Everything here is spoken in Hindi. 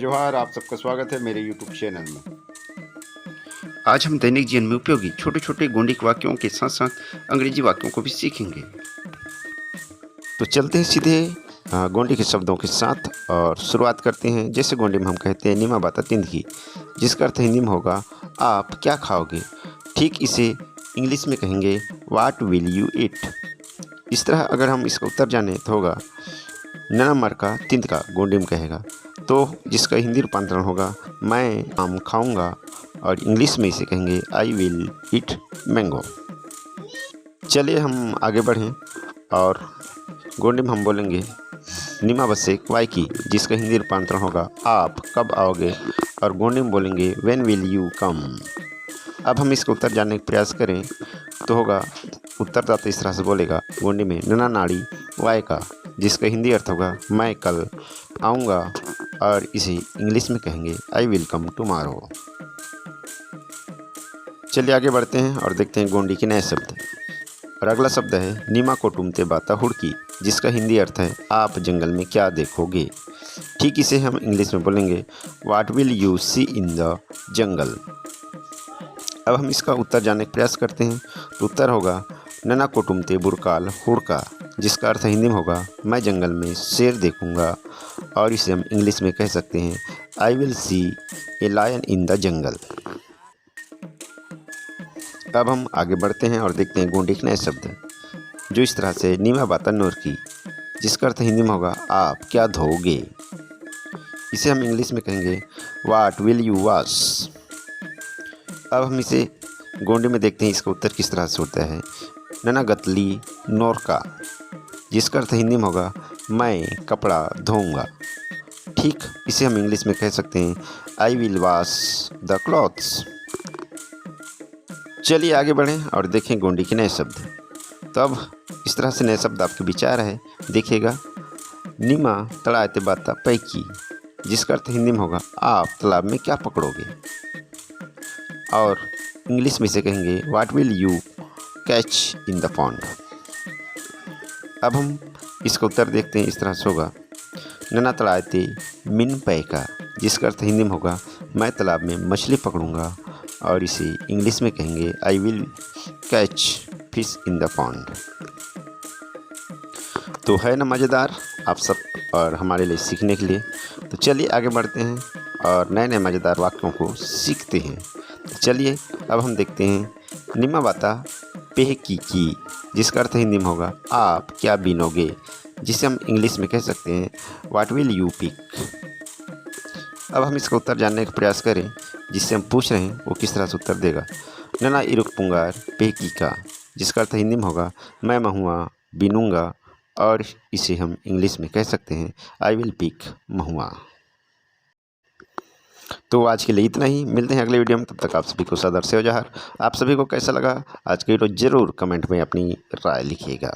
जोहार, आप सबका स्वागत है मेरे यूट्यूब चैनल में। आज हम दैनिक जीवन में उपयोगी छोटे छोटे गोंडिक वाक्यों के साथ साथ अंग्रेजी वाक्यों को भी सीखेंगे। तो चलते हैं सीधे गोंडी के शब्दों के साथ और शुरुआत करते हैं। जैसे गोंडी में हम कहते हैं निमा बाता तिंदगी, जिसका अर्थ हिंदी में होगा आप क्या खाओगे। ठीक इसे इंग्लिश में कहेंगे वाट विल यू ईट। इस तरह अगर हम इसका उत्तर जाने तो होगा नना मरका तिंद का गोंडी में कहेगा, तो जिसका हिंदी रूपांतरण होगा मैं आम खाऊंगा, और इंग्लिश में इसे कहेंगे आई विल ईट मैंगो। चलिए हम आगे बढ़ें और गोंडी में हम बोलेंगे निमा बसे वाई की, जिसका हिंदी रूपांतरण होगा आप कब आओगे, और गोंडी में बोलेंगे व्हेन विल यू कम। अब हम इसका उत्तर जानने का प्रयास करें तो होगा उत्तरदाता इस तरह से बोलेगा गोंडी में नना नाड़ी वाई का, जिसका हिंदी अर्थ होगा मैं कल आऊँगा, और इसे इंग्लिश में कहेंगे आई विल कम टुमारो। चलिए आगे बढ़ते हैं और देखते हैं गोंडी के नए शब्द। और अगला शब्द है नीमा को टूमते बाता हुड़की, जिसका हिंदी अर्थ है आप जंगल में क्या देखोगे। ठीक इसे हम इंग्लिश में बोलेंगे what will you see in the jungle. अब हम इसका उत्तर जानने का प्रयास करते हैं तो उत्तर होगा नना को टूमते बुरकाल हुड़का, जिसका अर्थ हिंदी में होगा मैं जंगल में शेर देखूंगा, और इसे हम इंग्लिश में कह सकते हैं I will see a lion in the jungle. अब हम आगे बढ़ते हैं और देखते हैं गोंडी के नए शब्द जो इस तरह से नीमा बाता नूर की, जिसका अर्थ हिंदी में होगा आप क्या धोगे। इसे हम इंग्लिश में कहेंगे वाट विल यू वॉश। अब हम इसे गोंडी में देखते हैं इसका उत्तर किस तरह से होता है नना गतली नोर का, जिसका अर्थ हिंदी में होगा मैं कपड़ा धोऊंगा। ठीक इसे हम इंग्लिश में कह सकते हैं I will wash the clothes. चलिए आगे बढ़ें और देखें गोंडी के नए शब्द। तो अब इस तरह से नए शब्द आपके विचार है, देखिएगा निमा तड़ाते बाता पैकी, जिसका अर्थ हिंदी में होगा आप तालाब में क्या पकड़ोगे, और इंग्लिश में इसे कहेंगे what will you catch in the pond. अब हम इसका उत्तर देखते हैं, इस तरह से होगा नना तड़ाते मिन पैका, जिसका अर्थ हिंदी में होगा मैं तालाब में मछली पकड़ूंगा, और इसे इंग्लिश में कहेंगे I will catch fish in the pond. तो है ना मज़ेदार आप सब और हमारे लिए सीखने के लिए। तो चलिए आगे बढ़ते हैं और नए नए मज़ेदार वाक्यों को सीखते हैं। तो चलिए अब हम देखते हैं निमा बाता पेह की, जिसका अर्थ हिंदी में होगा आप क्या बीनोगे, जिसे हम इंग्लिश में कह सकते हैं व्हाट विल यू पिक। अब हम इसका उत्तर जानने का प्रयास करें, जिससे हम पूछ रहे हैं वो किस तरह से उत्तर देगा नना इरुक पुंगार पेहकी का, जिसका अर्थ हिंदी में होगा मैं महुआ बीनूंगा, और इसे हम इंग्लिश में कह सकते हैं आई विल पिक महुआ। तो आज के लिए इतना ही, मिलते हैं अगले वीडियो में। तब तक आप सभी को सदर से जोहार। आप सभी को कैसा लगा आज का वीडियो ज़रूर कमेंट में अपनी राय लिखिएगा।